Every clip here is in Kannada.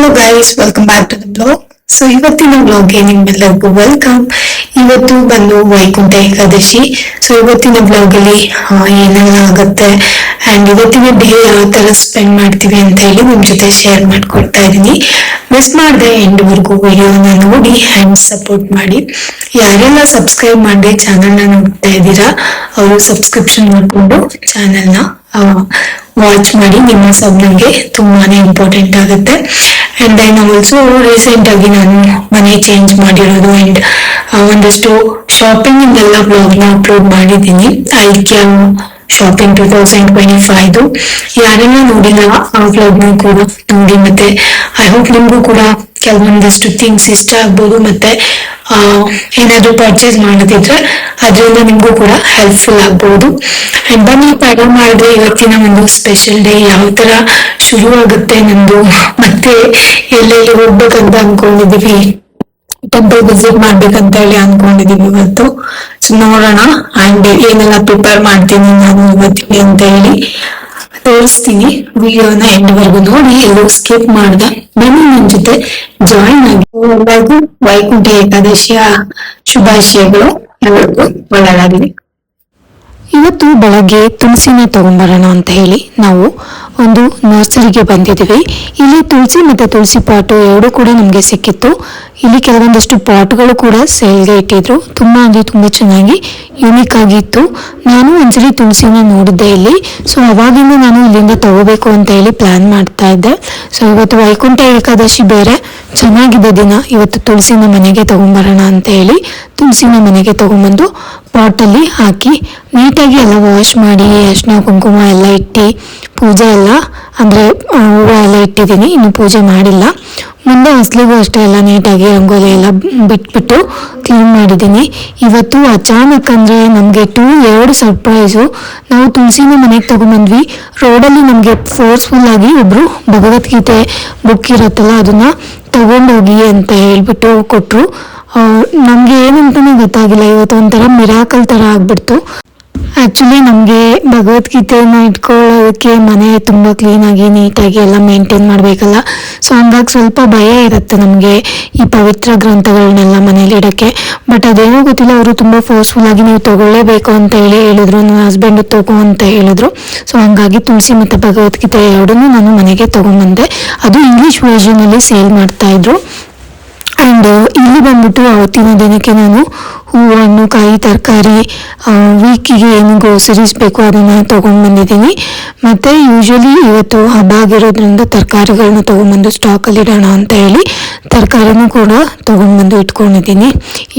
Hello guys, welcome back to the blog. So ಇವತ್ತಿನ ಬ್ಲಾಗ್ಗೆ ನಿಮ್ಮೆಲ್ಲರಿಗೂ ವೆಲ್ಕಮ್. ಇವತ್ತು ಬಂದು ವೈಕುಂಠ ಏಕಾದಶಿ. ಸೊ ಇವತ್ತಿನ ಬ್ಲಾಗ್ ಅಲ್ಲಿ ಏನೆಲ್ಲ ಆಗುತ್ತೆ ಅಂಡ್ ಇವತ್ತಿನ ಡೇ ಯಾವ ತರ ಸ್ಪೆಂಡ್ ಮಾಡ್ತೀವಿ ಅಂತ ಹೇಳಿ ನಿಮ್ ಜೊತೆ ಶೇರ್ ಮಾಡ್ಕೊಡ್ತಾ ಇದೀನಿ. ಮಿಸ್ ಮಾಡದೆ ಎಂಡ್ ವರ್ಗೂ ವಿಡಿಯೋನ ನೋಡಿ ಅಂಡ್ ಸಪೋರ್ಟ್ ಮಾಡಿ. ಯಾರೆಲ್ಲ ಸಬ್ಸ್ಕ್ರೈಬ್ ಮಾಡಿ ಚಾನೆಲ್ ನ ನೋಡ್ತಾ ಇದ್ದೀರಾ ಅವರು ಸಬ್ಸ್ಕ್ರಿಪ್ಷನ್ ಮಾಡ್ಕೊಂಡು ಚಾನೆಲ್ ನ ವಾಚ್ ಮಾಡಿ. ನಿಮ್ಮ ಸಬ್ ನಮಗೆ ತುಂಬಾನೇ ಇಂಪಾರ್ಟೆಂಟ್ ಆಗುತ್ತೆ. ಅಂಡ್ ದೆನ್ ಆಲ್ಸೋ ರೀಸೆಂಟ್ ಆಗಿ ನಾನು ಮನೆ ಚೇಂಜ್ ಮಾಡಿರೋದು ಅಂಡ್ ಒಂದಷ್ಟು ಶಾಪಿಂಗ್ ಇಂದೆಲ್ಲ ಬ್ಲಾಗ್ ನ ಅಪ್ಲೋಡ್ ಮಾಡಿದ್ದೀನಿ. ಐಕ್ಯ ಶಾಪಿಂಗ್ 2025 ಯಾರೆಲ್ಲ ನೋಡಿಲ್ಲ ಆ ಬ್ಲಾಗ್ ನ ಕೂಡ ನೋಡಿ. ಮತ್ತೆ ಐ ಹೋಪ್ ನಿಮ್ಗೂ ಕೂಡ ಕೆಲವೊಂದಷ್ಟು ಥಿಂಗ್ಸ್ ಇಷ್ಟ ಆಗ್ಬೋದು. ಮತ್ತೆ ಏನಾದ್ರು ಪರ್ಚೇಸ್ ಮಾಡೋದಿದ್ರೆ ಅದರಿಂದ ನಿಮ್ಗೂ ಕೂಡ ಹೆಲ್ಪ್ಫುಲ್ ಆಗ್ಬಹುದು. ಅಂಡ್ ಬನ್ನಿ ತಡ ಮಾಡಿದ್ರೆ ಇವತ್ತಿನ ಒಂದು ಸ್ಪೆಷಲ್ ಡೇ ಯಾವ ತರ ಶುರು ಆಗುತ್ತೆ ನಂದು. ಮತ್ತೆ ಎಲ್ಲೆಲ್ಲಿ ಹೋಗ್ಬೇಕಂತ ಅನ್ಕೊಂಡಿದೀವಿ, ಟೆಂಪಲ್ ವಿಸಿಟ್ ಮಾಡ್ಬೇಕಂತ ಹೇಳಿ ಅನ್ಕೊಂಡಿದೀವಿ ಇವತ್ತು. ಸೊ ನೋಡೋಣ ಅಂಡ್ ಏನೆಲ್ಲ ಪ್ರಿಪೇರ್ ಮಾಡ್ತೀನಿ ನಾನು ಇವತ್ತಿಗೆ ಅಂತ ಹೇಳಿ ತೋರಿಸ್ತೀನಿ. ವಿಡಿಯೋನ ಎಂಡ್ವರೆಗೂ ನೋಡಿ, ಎಲ್ಲೂ ಸ್ಕಿಪ್ ಮಾಡ್ದ ಬನ್ನಿ ನನ್ ಜೊತೆ ಜಾಯಿನ್ ಆಗಿ. ಎಲ್ಲರಿಗೂ ವೈಕುಂಠ ಏಕಾದಶಿಯ ಶುಭಾಶಯಗಳು. ಎಲ್ಲರಿಗೂ ಒಳ್ಳೆಯದಾಗಲಿ. ಇವತ್ತು ಬೆಳಗ್ಗೆ ತುಳಸಿನ ತಗೊಂಡ್ಬರೋಣ ಅಂತ ಹೇಳಿ ನಾವು ಒಂದು ನರ್ಸರಿಗೆ ಬಂದಿದ್ದೀವಿ. ಇಲ್ಲಿ ತುಳಸಿ ಮತ್ತೆ ತುಳಸಿ ಪಾಟು ಎರಡು ಕೂಡ ನಮಗೆ ಸಿಕ್ಕಿತ್ತು. ಇಲ್ಲಿ ಕೆಲವೊಂದಷ್ಟು ಪಾಟ್ಗಳು ಕೂಡ ಸೇಲ್ಗೆ ಇಟ್ಟಿದ್ರು. ತುಂಬಾ ಅಂದ್ರೆ ತುಂಬಾ ಚೆನ್ನಾಗಿ ಯುನಿಕ್ ಆಗಿತ್ತು. ನಾನು ಒಂದ್ಸರಿ ತುಳಸಿನ ನೋಡಿದ್ದೆ ಇಲ್ಲಿ. ಸೊ ಅವಾಗಿಂದ ನಾನು ಇಲ್ಲಿಂದ ತಗೋಬೇಕು ಅಂತ ಹೇಳಿ ಪ್ಲಾನ್ ಮಾಡ್ತಾ ಇದ್ದೆ. ಸೊ ಇವತ್ತು ವೈಕುಂಠ ಏಕಾದಶಿ ಬೇರೆ ಚೆನ್ನಾಗಿದೆ ದಿನ. ಇವತ್ತು ತುಳಸಿನ ಮನೆಗೆ ತಗೊಂಡ್ಬರೋಣ ಅಂತ ಹೇಳಿ ತುಳಸಿನ ಮನೆಗೆ ತಗೊಂಡ್ಬಂದು ಪಾಟಲ್ಲಿ ಹಾಕಿ ನೀಟಾಗಿ ಎಲ್ಲ ವಾಶ್ ಮಾಡಿ ಅರಿಶಿನ ಕುಂಕುಮ ಎಲ್ಲ ಇಟ್ಟು ಪೂಜೆ ಎಲ್ಲ ಅಂದರೆ ಹೂವು ಎಲ್ಲ ಇಟ್ಟಿದ್ದೀನಿ. ಇನ್ನು ಪೂಜೆ ಮಾಡಿಲ್ಲ. ಮುಂದೆ ಹೊಸ್ಲಿಗೂ ಅಷ್ಟೇ ಎಲ್ಲ ನೀಟಾಗಿ ರಂಗೋಲಿ ಎಲ್ಲ ಬಿಟ್ಬಿಟ್ಟು ಕ್ಲೀನ್ ಮಾಡಿದ್ದೀನಿ. ಇವತ್ತು ಅಚಾನಕ್ ಅಂದರೆ ನಮಗೆ ಎರಡು ಸರ್ಪ್ರೈಸು. ನಾವು ತುಳಸಿನ ಮನೆಗೆ ತಗೊಂಡ್ಬಂದ್ವಿ. ರೋಡಲ್ಲಿ ನಮಗೆ ಫೋರ್ಸ್ಫುಲ್ ಆಗಿ ಒಬ್ಬರು ಭಗವದ್ಗೀತೆ ಬುಕ್ ಇರುತ್ತಲ್ಲ ಅದನ್ನು ತಗೊಂಡೋಗಿ ಅಂತ ಹೇಳ್ಬಿಟ್ಟು ಕೊಟ್ಟರು. ನಮಗೆ ಏನಂತಾನೆ ಗೊತ್ತಾಗಿಲ್ಲ. ಇವತ್ತು ಒಂಥರ ಮಿರಾಕಲ್ ಥರ ಆಗ್ಬಿಡ್ತು. ಆ್ಯಕ್ಚುಲಿ ನಮಗೆ ಭಗವದ್ಗೀತೆಯನ್ನು ಇಟ್ಕೊಳ್ಳೋದಕ್ಕೆ ಮನೆ ತುಂಬ ಕ್ಲೀನಾಗಿ ನೀಟಾಗಿ ಎಲ್ಲ ಮೇಂಟೈನ್ ಮಾಡಬೇಕಲ್ಲ. ಸೊ ಹಂಗಾಗಿ ಸ್ವಲ್ಪ ಭಯ ಇರುತ್ತೆ ನಮಗೆ ಈ ಪವಿತ್ರ ಗ್ರಂಥಗಳನ್ನೆಲ್ಲ ಮನೇಲಿ ಇಡೋಕ್ಕೆ. ಬಟ್ ಅದೇನೋ ಗೊತ್ತಿಲ್ಲ, ಅವರು ತುಂಬ ಫೋರ್ಸ್ಫುಲ್ ಆಗಿ ನೀವು ತಗೊಳ್ಳೇಬೇಕು ಅಂತ ಹೇಳಿ ಹೇಳಿದ್ರು. ನನ್ನ ಹಸ್ಬೆಂಡು ತಗೋ ಅಂತ ಹೇಳಿದ್ರು. ಸೊ ಹಂಗಾಗಿ ತುಳಸಿ ಮತ್ತು ಭಗವದ್ಗೀತೆ ಎರಡನ್ನೂ ನಾನು ಮನೆಗೆ ತೊಗೊಂಡ್ಬಂದೆ. ಅದು ಇಂಗ್ಲೀಷ್ ವರ್ಷನಲ್ಲಿ ಸೇಲ್ ಮಾಡ್ತಾಯಿದ್ರು. ಆ್ಯಂಡ್ ಇಲ್ಲಿ ಬಂದ್ಬಿಟ್ಟು ಅವತ್ತಿನ ದಿನಕ್ಕೆ ನಾನು ಹೂವು, ಹಣ್ಣು, ಕಾಯಿ, ತರಕಾರಿ, ವೀಕಿಗೆ ಏನು ಗ್ರೋಸರೀಸ್ ಬೇಕು ಅದನ್ನು ತೊಗೊಂಡು ಬಂದಿದ್ದೀನಿ. ಮತ್ತು ಯೂಶ್ವಲಿ ಇವತ್ತು ಹಬ್ಬ ಆಗಿರೋದ್ರಿಂದ ತರಕಾರಿಗಳನ್ನ ತೊಗೊಂಡ್ಬಂದು ಸ್ಟಾಕಲ್ಲಿ ಇಡೋಣ ಅಂತ ಹೇಳಿ ತರಕಾರಿನೂ ಕೂಡ ತೊಗೊಂಡ್ಬಂದು ಇಟ್ಕೊಂಡಿದ್ದೀನಿ.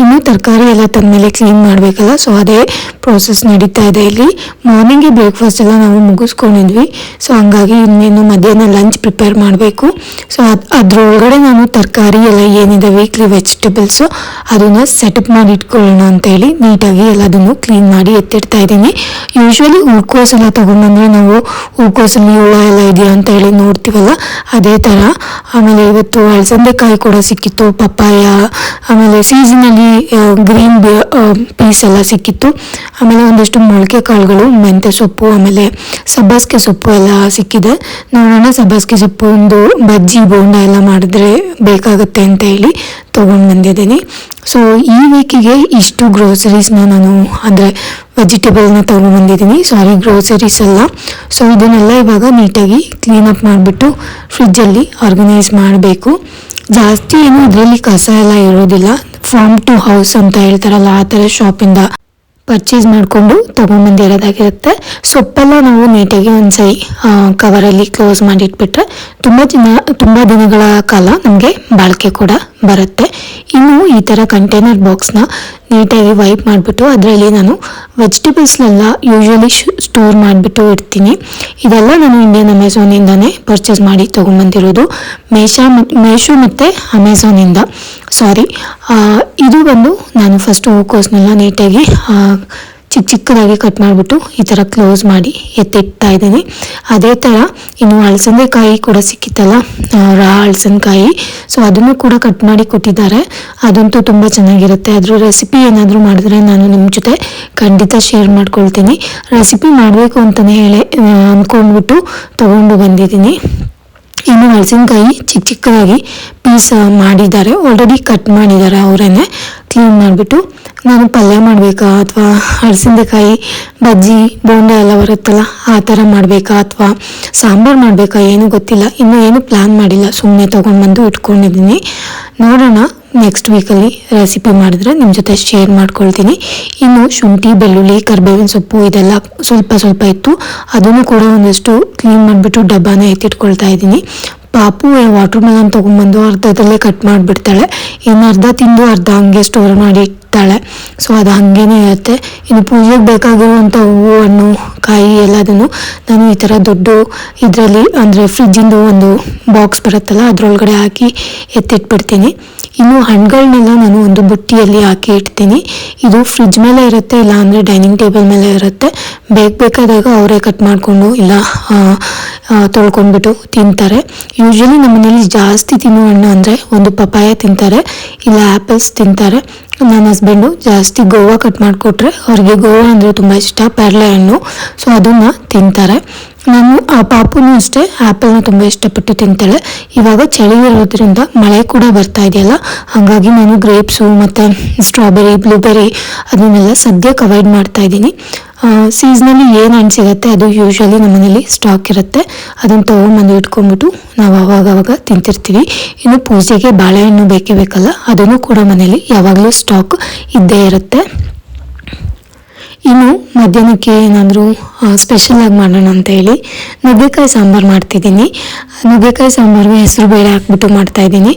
ಇನ್ನು ತರಕಾರಿ ಎಲ್ಲ ತಂದಮೇಲೆ ಕ್ಲೀನ್ ಮಾಡಬೇಕಲ್ಲ, ಸೊ ಅದೇ ಪ್ರೋಸೆಸ್ ನಡೀತಾ ಇದೆ ಇಲ್ಲಿ. ಮಾರ್ನಿಂಗ್ಗೆ ಬ್ರೇಕ್ಫಾಸ್ಟ್ ಎಲ್ಲ ನಾವು ಮುಗಿಸ್ಕೊಂಡಿದ್ವಿ. ಸೊ ಹಂಗಾಗಿ ಇನ್ನೇನು ಮಧ್ಯಾಹ್ನ ಲಂಚ್ ಪ್ರಿಪೇರ್ ಮಾಡಬೇಕು. ಸೊ ಅದರೊಳಗಡೆ ನಾನು ತರಕಾರಿ ಎಲ್ಲ ಏನಿದೆ ವೀಕ್ಲಿ ವೆಜಿಟೇಬಲ್ಸು ಅದನ್ನು ಸೆಟಪ್ ಮಾಡಿ ಇಟ್ಕೊಳ್ಳೋಣ ಅಂತ ಹೇಳಿ ನೀಟಾಗಿ ಎಲ್ಲದನ್ನು ಕ್ಲೀನ್ ಮಾಡಿ ಎತ್ತಿಡ್ತಾ ಇದ್ದೀನಿ. ಯೂಶ್ವಲಿ ಹೂಕೋಸು ಎಲ್ಲ ತೊಗೊಂಡ್ಬಂದ್ರೆ ನಾವು ಹೂಕೋಸಲ್ಲಿ ಹುಳ ಎಲ್ಲ ಇದೆಯಾ ಅಂತ ಹೇಳಿ ನೋಡ್ತೀವಲ್ಲ, ಅದೇ ಥರ. ಆಮೇಲೆ ಇವತ್ತು ಅಲಸಂದೆಕಾಯಿ ಕೂಡ ಸಿಕ್ಕಿತ್ತು, ಪಪ್ಪಾಯ, ಆಮೇಲೆ ಸೀಸನಲ್ಲಿ ಗ್ರೀನ್ ಪೀಸ್ ಎಲ್ಲ ಸಿಕ್ಕಿತ್ತು. ಆಮೇಲೆ ಒಂದಷ್ಟು ಮೊಳಕೆ ಕಾಳುಗಳು, ಮೆಂತ್ಯ ಸೊಪ್ಪು, ಆಮೇಲೆ ಸಬ್ಬಾಸಿಗೆ ಸೊಪ್ಪು ಎಲ್ಲ ಸಿಕ್ಕಿದೆ. ನೋಡೋಣ ಸಬ್ಬಾಸಿಗೆ ಸೊಪ್ಪು ಒಂದು ಬಜ್ಜಿ ಬೋಂಡ ಎಲ್ಲ ಮಾಡಿದ್ರೆ ಬೇಕಾಗುತ್ತೆ ಅಂತ ಹೇಳಿ ತೊಗೊಂಡು ಬಂದಿದ್ದೀನಿ. ಸೊ ಈ ವೀಕಿಗೆ ಇಷ್ಟು ಗ್ರೋಸರೀಸ್ನ ನಾನು ಅಂದರೆ ವೆಜಿಟೇಬಲ್ನ ತೊಗೊಂಡ್ಬಂದಿದ್ದೀನಿ. ಸಾರಿ, ಗ್ರೋಸರೀಸ್ ಎಲ್ಲ. ಸೊ ಇದನ್ನೆಲ್ಲ ಇವಾಗ ನೀಟಾಗಿ ಕ್ಲೀನಪ್ ಮಾಡಿಬಿಟ್ಟು ಫ್ರಿಜ್ಜಲ್ಲಿ ಆರ್ಗನೈಸ್ ಮಾಡಬೇಕು. ಜಾಸ್ತಿ ಏನು ಇದರಲ್ಲಿ ಕಸ ಎಲ್ಲ ಇರೋದಿಲ್ಲ. ಫಾರ್ಮ್ ಟು ಹೌಸ್ ಅಂತ ಹೇಳ್ತಾರಲ್ಲ, ಆ ಥರ ಶಾಪಿಂದ ಪರ್ಚೇಸ್ ಮಾಡಿಕೊಂಡು ತೊಗೊಂಡ್ಬಂದಿರೋದಾಗಿರುತ್ತೆ. ಸೊಪ್ಪೆಲ್ಲ ನಾವು ನೀಟಾಗಿ ಒಂದ್ಸರಿ ಕವರಲ್ಲಿ ಕ್ಲೋಸ್ ಮಾಡಿಟ್ಬಿಟ್ರೆ ತುಂಬ ದಿನಗಳ ಕಾಲ ನಮಗೆ ಬಾಳಿಕೆ ಕೂಡ ಬರುತ್ತೆ. ಇನ್ನು ಈ ಥರ ಕಂಟೈನರ್ ಬಾಕ್ಸ್ನ ನೀಟಾಗಿ ವೈಪ್ ಮಾಡಿಬಿಟ್ಟು ಅದರಲ್ಲಿ ನಾನು ವೆಜಿಟೇಬಲ್ಸ್ನೆಲ್ಲ ಯೂಶ್ವಲಿ ಸ್ಟೋರ್ ಮಾಡಿಬಿಟ್ಟು ಇಡ್ತೀನಿ. ಇದೆಲ್ಲ ನಾನು ಇಂಡಿಯನ್ ಅಮೆಝಾನಿಂದನೇ ಪರ್ಚೇಸ್ ಮಾಡಿ ತೊಗೊಂಡ್ಬಂದಿರೋದು. ಮೇಶೋ ಮತ್ತು ಅಮೆಝಾನಿಂದ. ಸಾರಿ, ಇದು ಬಂದು ನಾನು ಫಸ್ಟ್ ಹೂಕೋಸನ್ನೆಲ್ಲ ನೀಟಾಗಿ ಚಿಕ್ಕದಾಗಿ ಕಟ್ ಮಾಡಿಬಿಟ್ಟು ಈ ಥರ ಕ್ಲೋಸ್ ಮಾಡಿ ಎತ್ತಿಡ್ತಾ ಇದ್ದೀನಿ. ಅದೇ ಥರ ಇನ್ನು ಅಲಸಂದೆಕಾಯಿ ಕೂಡ ಸಿಕ್ಕಿತ್ತಲ್ಲ, ರಾ ಅಲಸಂದೆಕಾಯಿ. ಸೊ ಅದನ್ನು ಕೂಡ ಕಟ್ ಮಾಡಿ ಕೊಟ್ಟಿದ್ದಾರೆ. ಅದಂತೂ ತುಂಬ ಚೆನ್ನಾಗಿರುತ್ತೆ. ಅದ್ರ ರೆಸಿಪಿ ಏನಾದರೂ ಮಾಡಿದ್ರೆ ನಾನು ನಿಮ್ಮ ಜೊತೆ ಖಂಡಿತ ಶೇರ್ ಮಾಡ್ಕೊಳ್ತೀನಿ. ರೆಸಿಪಿ ಮಾಡಬೇಕು ಅಂತಲೇ ಅಂದ್ಕೊಂಡ್ಬಿಟ್ಟು ತೊಗೊಂಡು ಬಂದಿದ್ದೀನಿ. ಇನ್ನು ಮೆಣಸಿನ್ಕಾಯಿ ಚಿಕ್ಕ ಚಿಕ್ಕದಾಗಿ ಪೀಸ್ ಮಾಡಿದ್ದಾರೆ, ಆಲ್ರೆಡಿ ಕಟ್ ಮಾಡಿದ್ದಾರೆ ಅವರೇನೆ ಕ್ಲೀನ್ ಮಾಡಿಬಿಟ್ಟು. ನಾನು ಪಲ್ಯ ಮಾಡಬೇಕಾ ಅಥವಾ ಅಲಸಂದೆಕಾಯಿ ಬಜ್ಜಿ ಬೋಂಡ ಎಲ್ಲ ಬರುತ್ತಲ್ಲ ಆ ಥರ ಮಾಡಬೇಕಾ ಅಥವಾ ಸಾಂಬಾರು ಮಾಡಬೇಕಾ ಏನೂ ಗೊತ್ತಿಲ್ಲ, ಇನ್ನೂ ಏನು ಪ್ಲ್ಯಾನ್ ಮಾಡಿಲ್ಲ, ಸುಮ್ಮನೆ ತೊಗೊಂಡ್ಬಂದು ಇಟ್ಕೊಂಡಿದ್ದೀನಿ. ನೋಡೋಣ ನೆಕ್ಸ್ಟ್ ವೀಕಲ್ಲಿ ರೆಸಿಪಿ ಮಾಡಿದ್ರೆ ನಿಮ್ಮ ಜೊತೆ ಶೇರ್ ಮಾಡ್ಕೊಳ್ತೀನಿ. ಇನ್ನು ಶುಂಠಿ ಬೆಳ್ಳುಳ್ಳಿ ಕರಿಬೇವಿನ ಸೊಪ್ಪು ಇದೆಲ್ಲ ಸ್ವಲ್ಪ ಇತ್ತು, ಅದನ್ನು ಕೂಡ ಒಂದಷ್ಟು ಕ್ಲೀನ್ ಮಾಡಿಬಿಟ್ಟು ಡಬ್ಬಾನ ಎತ್ತಿಟ್ಕೊಳ್ತಾ ಇದ್ದೀನಿ. ಪಾಪು ವಾಟರ್ ಮೆಲನ್ ತೊಗೊಂಡ್ಬಂದು ಅರ್ಧದಲ್ಲೇ ಕಟ್ ಮಾಡಿಬಿಡ್ತಾಳೆ, ಇನ್ನು ಅರ್ಧ ತಿಂದು ಅರ್ಧ ಹಂಗೆ ಸ್ಟೋರ್ ಮಾಡಿ ಇಡ್ತಾಳೆ. ಸೊ ಅದು ಹಾಗೇನೇ ಇರುತ್ತೆ. ಇನ್ನು ಪೂಜೆಗೆ ಬೇಕಾಗಿರುವಂಥ ಹೂವು ಹಣ್ಣು ಕಾಯಿ ಎಲ್ಲದನ್ನು ನಾನು ಈ ಥರ ದೊಡ್ಡ ಇದರಲ್ಲಿ ಅಂದರೆ ಫ್ರಿಜ್ಜಿಂದು ಒಂದು ಬಾಕ್ಸ್ ಬರುತ್ತಲ್ಲ ಅದರೊಳಗಡೆ ಹಾಕಿ ಎತ್ತಿಟ್ಬಿಡ್ತೀನಿ. ಇನ್ನು ಹಣ್ಣುಗಳನ್ನೆಲ್ಲ ನಾನು ಒಂದು ಬುಟ್ಟಿಯಲ್ಲಿ ಹಾಕಿ ಇಡ್ತೀನಿ. ಇದು ಫ್ರಿಜ್ ಮೇಲೆ ಇರುತ್ತೆ, ಇಲ್ಲ ಅಂದರೆ ಡೈನಿಂಗ್ ಟೇಬಲ್ ಮೇಲೆ ಇರುತ್ತೆ. ಬೇಕಾದಾಗ ಅವರೇ ಕಟ್ ಮಾಡಿಕೊಂಡು ಇಲ್ಲ ತೊಳ್ಕೊಂಡ್ಬಿಟ್ಟು ತಿಂತಾರೆ. ಯೂಶ್ವಲಿ ನಮ್ಮ ಮನೇಲಿ ಜಾಸ್ತಿ ತಿನ್ನೋ ಹಣ್ಣು ಅಂದರೆ ಒಂದು ಪಪಾಯ ತಿಂತಾರೆ, ಇಲ್ಲ ಆ್ಯಪಲ್ಸ್ ತಿಂತಾರೆ. ನನ್ನ ಹಸ್ಬೆಂಡು ಜಾಸ್ತಿ ಗೋವಾ ಕಟ್ ಮಾಡಿಕೊಟ್ರೆ ಅವ್ರಿಗೆ ಗೋವಾ ಅಂದರೆ ತುಂಬ ಇಷ್ಟ, ಪೇರಳೆ ಹಣ್ಣು, ಸೊ ಅದನ್ನು ತಿಂತಾರೆ. ನಾನು ಆ ಪಾಪುನೂ ಅಷ್ಟೇ ಆ್ಯಪಲ್ನ ತುಂಬ ಇಷ್ಟಪಟ್ಟು ತಿಂತಾಳೆ. ಇವಾಗ ಚಳಿ ಇರೋದ್ರಿಂದ ಮಳೆ ಕೂಡ ಬರ್ತಾ ಇದೆಯಲ್ಲ, ಹಾಗಾಗಿ ನಾನು ಗ್ರೇಪ್ಸು ಮತ್ತು ಸ್ಟ್ರಾಬೆರಿ ಬ್ಲೂಬೆರಿ ಅದನ್ನೆಲ್ಲ ಸದ್ಯಕ್ಕೆ ಅವಾಯ್ಡ್ ಮಾಡ್ತಾ ಇದ್ದೀನಿ. ಸೀಸ್ನಲ್ಲಿ ಏನು ಹಣ್ಣು ಸಿಗುತ್ತೆ ಅದು ಯೂಶ್ವಲಿ ನಮ್ಮ ಮನೇಲಿ ಸ್ಟಾಕ್ ಇರುತ್ತೆ, ಅದನ್ನು ತೊಗೊಂಬಂದು ಇಟ್ಕೊಂಡ್ಬಿಟ್ಟು ನಾವು ಅವಾಗವಾಗ ತಿಂತಿರ್ತೀವಿ. ಇನ್ನು ಪೂಜೆಗೆ ಬಾಳೆಹಣ್ಣು ಬೇಕೇ ಬೇಕಲ್ಲ, ಅದನ್ನು ಕೂಡ ಮನೇಲಿ ಯಾವಾಗಲೂ ಸ್ಟಾಕ್ ಇದ್ದೇ ಇರುತ್ತೆ. ಇನ್ನು ಮಧ್ಯಾಹ್ನಕ್ಕೆ ಏನಾದರೂ ಸ್ಪೆಷಲಾಗಿ ಮಾಡೋಣ ಅಂತ ಹೇಳಿ ನುಗ್ಗೆಕಾಯಿ ಸಾಂಬಾರು ಮಾಡ್ತಿದ್ದೀನಿ. ನುಗ್ಗೆಕಾಯಿ ಸಾಂಬಾರಿಗೆ ಹೆಸರು ಬೇಳೆ ಹಾಕ್ಬಿಟ್ಟು ಮಾಡ್ತಾಯಿದ್ದೀನಿ.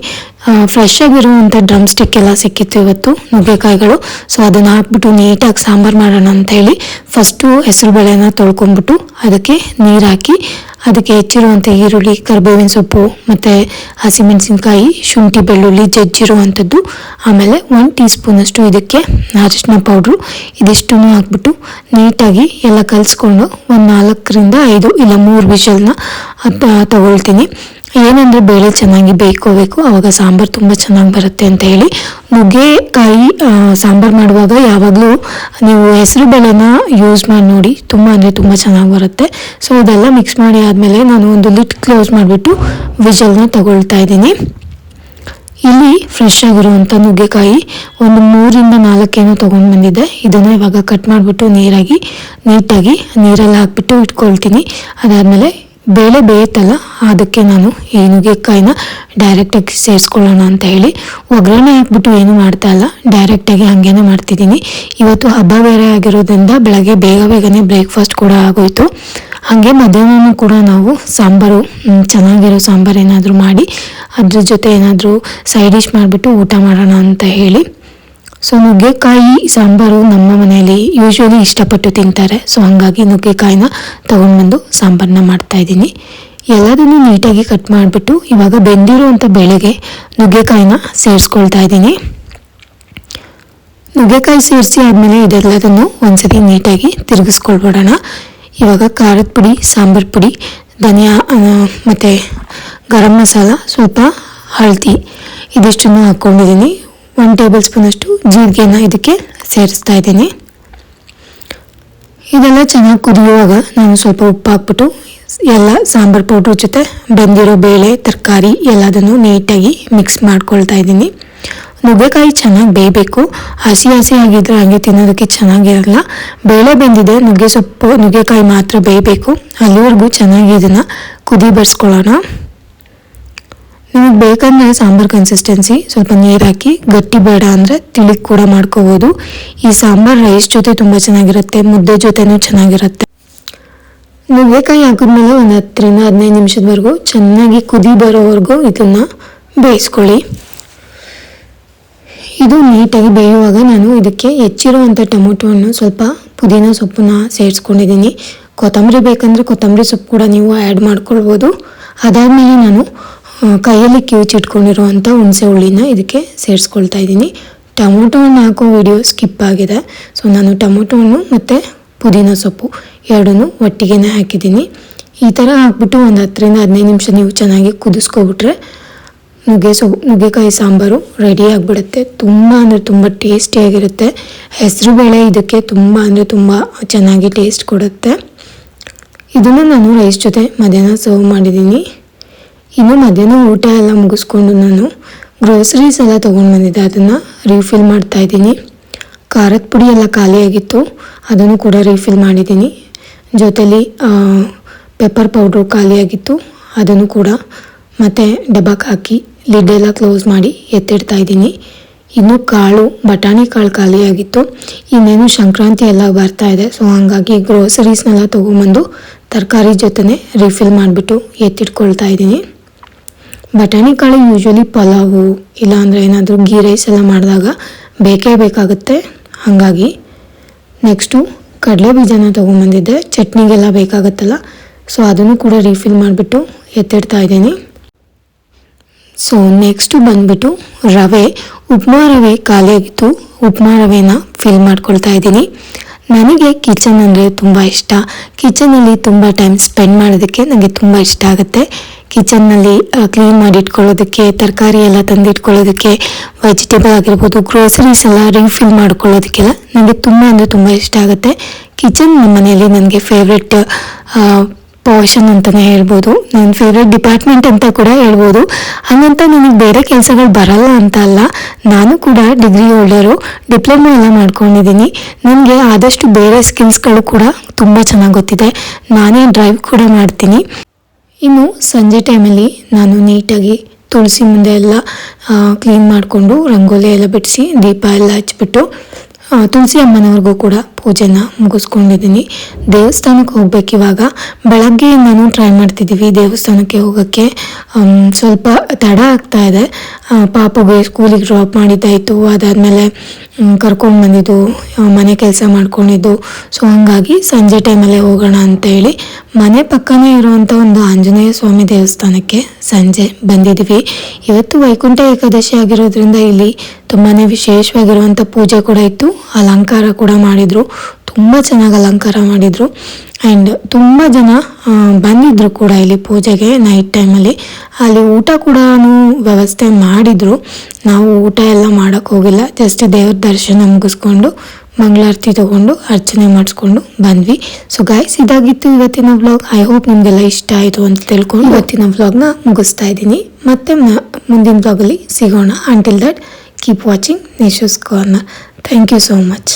ಫ್ರೆಶ್ ಆಗಿರುವಂಥ ಡ್ರಮ್ ಸ್ಟಿಕ್ ಎಲ್ಲ ಸಿಕ್ಕಿತ್ತು ಇವತ್ತು ನುಗ್ಗೆಕಾಯಿಗಳು, ಸೊ ಅದನ್ನು ಹಾಕ್ಬಿಟ್ಟು ನೀಟಾಗಿ ಸಾಂಬಾರು ಮಾಡೋಣ ಅಂತ ಹೇಳಿ ಫಸ್ಟು ಹೆಸರು ಬೇಳೆನ ತೊಳ್ಕೊಂಬಿಟ್ಟು ಅದಕ್ಕೆ ನೀರು ಹಾಕಿ ಅದಕ್ಕೆ ಹೆಚ್ಚಿರುವಂಥ ಈರುಳ್ಳಿ ಕರಿಬೇವಿನ ಸೊಪ್ಪು ಮತ್ತು ಹಸಿಮೆಣಸಿನ್ಕಾಯಿ ಶುಂಠಿ ಬೆಳ್ಳುಳ್ಳಿ ಜಜ್ಜಿರುವಂಥದ್ದು, ಆಮೇಲೆ 1 ಟೀ ಸ್ಪೂನಷ್ಟು ಇದಕ್ಕೆ ಅರಿಶಿನ ಪೌಡ್ರು ಇದಿಷ್ಟನ್ನು ಹಾಕ್ಬಿಟ್ಟು ನೀಟಾಗಿ ಎಲ್ಲ ಕಲಿಸ್ಕೊಂಡು ಒಂದು 4ರಿಂದ 5 ಇಲ್ಲ 3 ವಿಷಲ್ನ ತಗೊಳ್ತೀನಿ. ಏನಂದರೆ ಬೇಳೆ ಚೆನ್ನಾಗಿ ಬೇಯ್ಕೋಬೇಕು, ಆವಾಗ ಸಾಂಬಾರು ತುಂಬ ಚೆನ್ನಾಗಿ ಬರುತ್ತೆ ಅಂತ ಹೇಳಿ. ನುಗ್ಗೆಕಾಯಿ ಸಾಂಬಾರು ಮಾಡುವಾಗ ಯಾವಾಗಲೂ ನೀವು ಹೆಸರು ಬೇಳೆನ ಯೂಸ್ ಮಾಡಿ ನೋಡಿ, ತುಂಬ ಅಂದರೆ ತುಂಬ ಚೆನ್ನಾಗಿ ಬರುತ್ತೆ. ಸೊ ಇದೆಲ್ಲ ಮಿಕ್ಸ್ ಮಾಡಿ ಆದಮೇಲೆ ನಾನು ಒಂದು ಲಿಡ್ ಕ್ಲೋಸ್ ಮಾಡಿಬಿಟ್ಟು ವಿಷಲ್ನ ತಗೊಳ್ತಾ ಇದ್ದೀನಿ. ಇಲ್ಲಿ ಫ್ರೆಶ್ ಆಗಿರುವಂಥ ನುಗ್ಗೆಕಾಯಿ ಒಂದು 3ರಿಂದ 4 ತೊಗೊಂಡು ಬಂದಿದ್ದೆ. ಇದನ್ನು ಇವಾಗ ಕಟ್ ಮಾಡಿಬಿಟ್ಟು ನೀಟಾಗಿ ನೀರೆಲ್ಲ ಹಾಕ್ಬಿಟ್ಟು ಇಟ್ಕೊಳ್ತೀನಿ. ಅದಾದಮೇಲೆ ಬೇಳೆ ಬೇಯುತ್ತಲ್ಲ ಅದಕ್ಕೆ ನಾನು ಈ ನುಗ್ಗೆಕಾಯಿನ ಡೈರೆಕ್ಟಾಗಿ ಸೇರಿಸ್ಕೊಳ್ಳೋಣ ಅಂತ ಹೇಳಿ ಒಗ್ಗರಣೆ ಹಾಕ್ಬಿಟ್ಟು ಏನು ಮಾಡ್ತಾ ಇಲ್ಲ, ಡೈರೆಕ್ಟಾಗಿ ಹಾಗೇನೆ ಮಾಡ್ತಿದ್ದೀನಿ. ಇವತ್ತು ಹಬ್ಬ ಬೇರೆ ಆಗಿರೋದ್ರಿಂದ ಬೆಳಗ್ಗೆ ಬೇಗನೆ ಬ್ರೇಕ್ಫಾಸ್ಟ್ ಕೂಡ ಆಗೋಯ್ತು. ಹಾಗೆ ಮಧ್ಯಾಹ್ನನೂ ಕೂಡ ನಾವು ಸಾಂಬಾರು ಚೆನ್ನಾಗಿರೋ ಸಾಂಬಾರು ಏನಾದರೂ ಮಾಡಿ ಅದ್ರ ಜೊತೆ ಏನಾದರೂ ಸೈಡ್ ಡಿಶ್ ಮಾಡಿಬಿಟ್ಟು ಊಟ ಮಾಡೋಣ ಅಂತ ಹೇಳಿ. ಸೊ ನುಗ್ಗೆಕಾಯಿ ಸಾಂಬಾರು ನಮ್ಮ ಮನೆಯಲ್ಲಿ ಯೂಶ್ವಲಿ ಇಷ್ಟಪಟ್ಟು ತಿಂತಾರೆ, ಸೊ ಹಾಗಾಗಿ ನುಗ್ಗೆಕಾಯಿನ ತೊಗೊಂಡ್ಬಂದು ಸಾಂಬಾರನ್ನ ಮಾಡ್ತಾಯಿದ್ದೀನಿ. ಎಲ್ಲದನ್ನು ನೀಟಾಗಿ ಕಟ್ ಮಾಡಿಬಿಟ್ಟು ಇವಾಗ ಬೆಂದಿರುವಂಥ ಬೇಳೆಗೆ ನುಗ್ಗೆಕಾಯಿನ ಸೇರಿಸ್ಕೊಳ್ತಾ ಇದ್ದೀನಿ. ನುಗ್ಗೆಕಾಯಿ ಸೇರಿಸಿ ಆದಮೇಲೆ ಇದೆಲ್ಲದನ್ನು ಒಂದ್ಸರಿ ನೀಟಾಗಿ ತಿರುಗಿಸ್ಕೊಳ್ಬಿಡೋಣ. ಇವಾಗ ಖಾರದ ಪುಡಿ, ಸಾಂಬಾರು ಪುಡಿ, ಧನಿಯಾ ಮತ್ತು ಗರಂ ಮಸಾಲ, ಸ್ವಲ್ಪ ಹಳದಿ ಇದಿಷ್ಟನ್ನು ಹಾಕ್ಕೊಂಡಿದ್ದೀನಿ. 1 ಟೇಬಲ್ ಸ್ಪೂನಷ್ಟು ಜೀರಿಗೆನ ಇದಕ್ಕೆ ಸೇರಿಸ್ತಾ ಇದ್ದೀನಿ. ಇದೆಲ್ಲ ಚೆನ್ನಾಗಿ ಕುದಿಯುವಾಗ ನಾನು ಸ್ವಲ್ಪ ಉಪ್ಪು ಹಾಕ್ಬಿಟ್ಟು ಎಲ್ಲ ಸಾಂಬಾರು ಪೌಡ್ರ್ ಜೊತೆ ಬೆಂದಿರೋ ಬೇಳೆ ತರಕಾರಿ ಎಲ್ಲದನ್ನು ನೀಟಾಗಿ ಮಿಕ್ಸ್ ಮಾಡ್ಕೊಳ್ತಾ ಇದ್ದೀನಿ. ನುಗ್ಗೆಕಾಯಿ ಚೆನ್ನಾಗಿ ಬೇಯಬೇಕು, ಹಸಿ ಆಗಿದ್ರೆ ಹಾಗೆ ತಿನ್ನೋದಕ್ಕೆ ಚೆನ್ನಾಗಿರಲ್ಲ. ಬೇಳೆ ಬೆಂದಿದೆ, ನುಗ್ಗೆಕಾಯಿ ಮಾತ್ರ ಬೇಯಬೇಕು, ಅಲ್ಲಿವರೆಗೂ ಚೆನ್ನಾಗಿ ಇದನ್ನು ಕುದಿ ಬರ್ಸ್ಕೊಳ್ಳೋಣ. ನಿಮಗೆ ಬೇಕಂದರೆ ಸಾಂಬಾರು ಕನ್ಸಿಸ್ಟೆನ್ಸಿ ಸ್ವಲ್ಪ ನೀರು ಹಾಕಿ, ಗಟ್ಟಿ ಬೇಡ ಅಂದರೆ ತಿಳಿ ಕೂಡ ಮಾಡ್ಕೋಬೋದು. ಈ ಸಾಂಬಾರು ರೈಸ್ ಜೊತೆ ತುಂಬ ಚೆನ್ನಾಗಿರುತ್ತೆ, ಮುದ್ದೆ ಜೊತೆನೂ ಚೆನ್ನಾಗಿರುತ್ತೆ. ನುಗ್ಗೆಕಾಯಿ ಹಾಕಿದ್ಮೇಲೆ ಒಂದು 10ರಿಂದ 15 ನಿಮಿಷದವರೆಗೂ ಚೆನ್ನಾಗಿ ಕುದಿ ಬರೋವರೆಗೂ ಇದನ್ನು ಬೇಯಿಸ್ಕೊಳ್ಳಿ. ಇದು ನೀಟಾಗಿ ಬೇಯುವಾಗ ನಾನು ಇದಕ್ಕೆ ಹೆಚ್ಚಿರುವಂಥ ಟೊಮೊಟೊ ಹಣ್ಣು, ಸ್ವಲ್ಪ ಪುದೀನ ಸೊಪ್ಪನ್ನ ಸೇರಿಸ್ಕೊಂಡಿದ್ದೀನಿ. ಕೊತ್ತಂಬರಿ ಬೇಕಂದರೆ ಕೊತ್ತಂಬರಿ ಸೊಪ್ಪು ಕೂಡ ನೀವು ಆ್ಯಡ್ ಮಾಡ್ಕೊಳ್ಬೋದು. ಅದಾದಮೇಲೆ ನಾನು ಕೈಯಲ್ಲಿ ಕಿವುಚಿಟ್ಕೊಂಡಿರುವಂಥ ಹುಣಸೆ ಹುಳಿನ ಇದಕ್ಕೆ ಸೇರಿಸ್ಕೊಳ್ತಾ ಇದ್ದೀನಿ. ಟೊಮೊಟೊ ಹಣ್ಣು ಹಾಕೋ ವಿಡಿಯೋ ಸ್ಕಿಪ್ ಆಗಿದೆ, ಸೊ ನಾನು ಟೊಮೊಟೊ ಹಣ್ಣು ಮತ್ತು ಪುದೀನ ಸೊಪ್ಪು ಎರಡನ್ನೂ ಒಟ್ಟಿಗೆ ಹಾಕಿದ್ದೀನಿ. ಈ ಥರ ಹಾಕ್ಬಿಟ್ಟು ಒಂದು 10ರಿಂದ 15 ನಿಮಿಷ ನೀವು ಚೆನ್ನಾಗಿ ಕುದಿಸ್ಕೊಬಿಟ್ರೆ ನುಗ್ಗೆಕಾಯಿ ಸಾಂಬಾರು ರೆಡಿ ಆಗಿಬಿಡುತ್ತೆ. ತುಂಬ ಅಂದರೆ ತುಂಬ ಟೇಸ್ಟಿಯಾಗಿರುತ್ತೆ. ಹೆಸರು ಬೇಳೆ ಇದಕ್ಕೆ ತುಂಬ ಅಂದರೆ ತುಂಬ ಚೆನ್ನಾಗಿ ಟೇಸ್ಟ್ ಕೊಡುತ್ತೆ. ಇದನ್ನು ನಾನು ರೈಸ್ ಜೊತೆ ಮಧ್ಯಾಹ್ನ ಸರ್ವ್ ಮಾಡಿದ್ದೀನಿ. ಇನ್ನು ಮಧ್ಯಾಹ್ನ ಊಟ ಎಲ್ಲ ಮುಗಿಸ್ಕೊಂಡು ನಾನು ಗ್ರೋಸರೀಸ್ ಎಲ್ಲ ತೊಗೊಂಡು ಬಂದಿದ್ದೆ, ಅದನ್ನು ರೀಫಿಲ್ ಮಾಡ್ತಾಯಿದ್ದೀನಿ. ಖಾರದ ಪುಡಿ ಎಲ್ಲ ಖಾಲಿಯಾಗಿತ್ತು, ಅದನ್ನು ಕೂಡ ರೀಫಿಲ್ ಮಾಡಿದ್ದೀನಿ. ಜೊತೆಲಿ ಪೆಪ್ಪರ್ ಪೌಡ್ರು ಖಾಲಿಯಾಗಿತ್ತು, ಅದನ್ನು ಕೂಡ ಮತ್ತು ಡಬ್ಬಕ್ಕೆ ಹಾಕಿ ಲಿಡ್ಡೆಲ್ಲ ಕ್ಲೋಸ್ ಮಾಡಿ ಎತ್ತಿಡ್ತಾ ಇದ್ದೀನಿ. ಇನ್ನು ಕಾಳು, ಬಟಾಣಿ ಕಾಳು ಖಾಲಿಯಾಗಿತ್ತು. ಇನ್ನೇನು ಸಂಕ್ರಾಂತಿ ಎಲ್ಲ ಬರ್ತಾ ಇದೆ, ಸೊ ಹಾಗಾಗಿ ಗ್ರೋಸರೀಸ್ನೆಲ್ಲ ತೊಗೊಂಬಂದು ತರಕಾರಿ ಜೊತೆ ರೀಫಿಲ್ ಮಾಡಿಬಿಟ್ಟು ಎತ್ತಿಟ್ಕೊಳ್ತಾ ಇದ್ದೀನಿ. ಬಟಾಣಿ ಕಾಳು ಯೂಶ್ವಲಿ ಪಲಾವು ಇಲ್ಲಾಂದರೆ ಏನಾದರೂ ಗೀ ರೈಸ್ ಎಲ್ಲ ಮಾಡಿದಾಗ ಬೇಕೇ ಬೇಕಾಗುತ್ತೆ. ಹಾಗಾಗಿ ನೆಕ್ಸ್ಟು ಕಡಲೆ ಬೀಜನ ತೊಗೊಂಬಂದಿದ್ದೆ, ಚಟ್ನಿಗೆಲ್ಲ ಬೇಕಾಗುತ್ತಲ್ಲ, ಸೊ ಅದನ್ನು ಕೂಡ ರೀಫಿಲ್ ಮಾಡಿಬಿಟ್ಟು ಎತ್ತಿಡ್ತಾ ಇದ್ದೀನಿ. ಸೊ ನೆಕ್ಸ್ಟು ಬಂದುಬಿಟ್ಟು ರವೆ, ಉಪ್ಮಾ ರವೆ ಖಾಲಿಯಾಗಿತ್ತು, ಉಪ್ಮಾ ರವೆನ ಫಿಲ್ ಮಾಡ್ಕೊಳ್ತಾ ಇದ್ದೀನಿ. ನನಗೆ ಕಿಚನ್ ಅಂದರೆ ತುಂಬ ಇಷ್ಟ. ಕಿಚನಲ್ಲಿ ತುಂಬ ಟೈಮ್ ಸ್ಪೆಂಡ್ ಮಾಡೋದಕ್ಕೆ ನನಗೆ ತುಂಬ ಇಷ್ಟ ಆಗುತ್ತೆ. ಕಿಚನ್ನಲ್ಲಿ ಕ್ಲೀನ್ ಮಾಡಿ ಇಟ್ಕೊಳ್ಳೋದಕ್ಕೆ, ತರಕಾರಿ ಎಲ್ಲ ತಂದಿಟ್ಕೊಳ್ಳೋದಕ್ಕೆ, ವೆಜಿಟೇಬಲ್ ಆಗಿರ್ಬೋದು, ಗ್ರೋಸರೀಸ್ ಎಲ್ಲ ರೀಫಿಲ್ ಮಾಡ್ಕೊಳ್ಳೋದಕ್ಕೆಲ್ಲ ನನಗೆ ತುಂಬ ಅಂದರೆ ತುಂಬ ಇಷ್ಟ ಆಗುತ್ತೆ. ಕಿಚನ್ ನಮ್ಮ ಮನೆಯಲ್ಲಿ ನನಗೆ ಫೇವ್ರೆಟ್ ಪೋರ್ಷನ್ ಅಂತಲೇ ಹೇಳ್ಬೋದು, ನನ್ನ ಫೇವ್ರೆಟ್ ಡಿಪಾರ್ಟ್ಮೆಂಟ್ ಅಂತ ಕೂಡ ಹೇಳ್ಬೋದು. ಹಾಗಂತ ನನಗೆ ಬೇರೆ ಕೆಲಸಗಳು ಬರಲ್ಲ ಅಂತ ಅಲ್ಲ, ನಾನು ಕೂಡ ಡಿಗ್ರಿ ಹೋಲ್ಡರು, ಡಿಪ್ಲೊಮಾ ಎಲ್ಲ ಮಾಡ್ಕೊಂಡಿದ್ದೀನಿ. ನನಗೆ ಆದಷ್ಟು ಬೇರೆ ಸ್ಕಿಲ್ಸ್ಗಳು ಕೂಡ ತುಂಬ ಚೆನ್ನಾಗಿ ಗೊತ್ತಿದೆ. ನಾನೇ ಡ್ರೈವ್ ಕೂಡ ಮಾಡ್ತೀನಿ. ಇನ್ನು ಸಂಜೆ ಟೈಮಲ್ಲಿ ನಾನು ನೀಟಾಗಿ ತುಳಸಿ ಮುಂದೆ ಎಲ್ಲ ಕ್ಲೀನ್ ಮಾಡಿಕೊಂಡು ರಂಗೋಲಿ ಎಲ್ಲ ಬಿಡಿಸಿ ದೀಪ ಎಲ್ಲ ಹಚ್ಬಿಟ್ಟು ತುಳಸಿ ಅಮ್ಮನವ್ರಿಗೂ ಕೂಡ ಪೂಜೆನ ಮುಗಿಸ್ಕೊಂಡಿದ್ದೀನಿ. ದೇವಸ್ಥಾನಕ್ಕೆ ಹೋಗ್ಬೇಕು. ಇವಾಗ ಬೆಳಗ್ಗೆ ನಾನು ಟ್ರೈ ಮಾಡ್ತಿದ್ದೀವಿ ದೇವಸ್ಥಾನಕ್ಕೆ ಹೋಗೋಕ್ಕೆ. ಸ್ವಲ್ಪ ತಡ ಆಗ್ತಾ ಇದೆ. ಪಾಪಗೆ ಸ್ಕೂಲಿಗೆ ಡ್ರಾಪ್ ಮಾಡಿದ್ದಾಯಿತು, ಅದಾದಮೇಲೆ ಕರ್ಕೊಂಡು ಬಂದಿದ್ದು, ಮನೆ ಕೆಲಸ ಮಾಡ್ಕೊಂಡಿದ್ದು. ಸೊ ಹಾಗಾಗಿ ಸಂಜೆ ಟೈಮಲ್ಲೇ ಹೋಗೋಣ ಅಂತೇಳಿ ಮನೆ ಪಕ್ಕನೇ ಇರುವಂಥ ಒಂದು ಆಂಜನೇಯ ಸ್ವಾಮಿ ದೇವಸ್ಥಾನಕ್ಕೆ ಸಂಜೆ ಬಂದಿದ್ದೀವಿ. ಇವತ್ತು ವೈಕುಂಠ ಏಕಾದಶಿ ಆಗಿರೋದ್ರಿಂದ ಇಲ್ಲಿ ತುಂಬಾ ವಿಶೇಷವಾಗಿರುವಂಥ ಪೂಜೆ ಕೂಡ ಇತ್ತು, ಅಲಂಕಾರ ಕೂಡ ಮಾಡಿದರು. ತುಂಬ ಚೆನ್ನಾಗಿ ಅಲಂಕಾರ ಮಾಡಿದರು. ಆ್ಯಂಡ್ ತುಂಬ ಜನ ಬಂದಿದ್ದರು ಕೂಡ ಇಲ್ಲಿ ಪೂಜೆಗೆ ನೈಟ್ ಟೈಮಲ್ಲಿ. ಅಲ್ಲಿ ಊಟ ಕೂಡ ವ್ಯವಸ್ಥೆ ಮಾಡಿದರು. ನಾವು ಊಟ ಎಲ್ಲ ಮಾಡೋಕ್ಕೆ ಹೋಗಿಲ್ಲ, ಜಸ್ಟ್ ದೇವ್ರ ದರ್ಶನ ಮುಗಿಸ್ಕೊಂಡು ಮಂಗಳಾರತಿ ತೊಗೊಂಡು ಅರ್ಚನೆ ಮಾಡಿಸ್ಕೊಂಡು ಬಂದ್ವಿ. ಸೊ ಗೈಸ್, ಇದಾಗಿತ್ತು ಇವತ್ತಿನ ವ್ಲಾಗ್. ಐ ಹೋಪ್ ನಿಮಗೆಲ್ಲ ಇಷ್ಟ ಆಯಿತು ಅಂತ ತಿಳ್ಕೊಂಡು ಇವತ್ತಿನ ವ್ಲಾಗ್ನ ಮುಗಿಸ್ತಾ ಇದ್ದೀನಿ. ಮತ್ತೆ ಮುಂದಿನ ವ್ಲಾಗಲ್ಲಿ ಸಿಗೋಣ. Until that keep watching Nishu's corner. Thank you so much.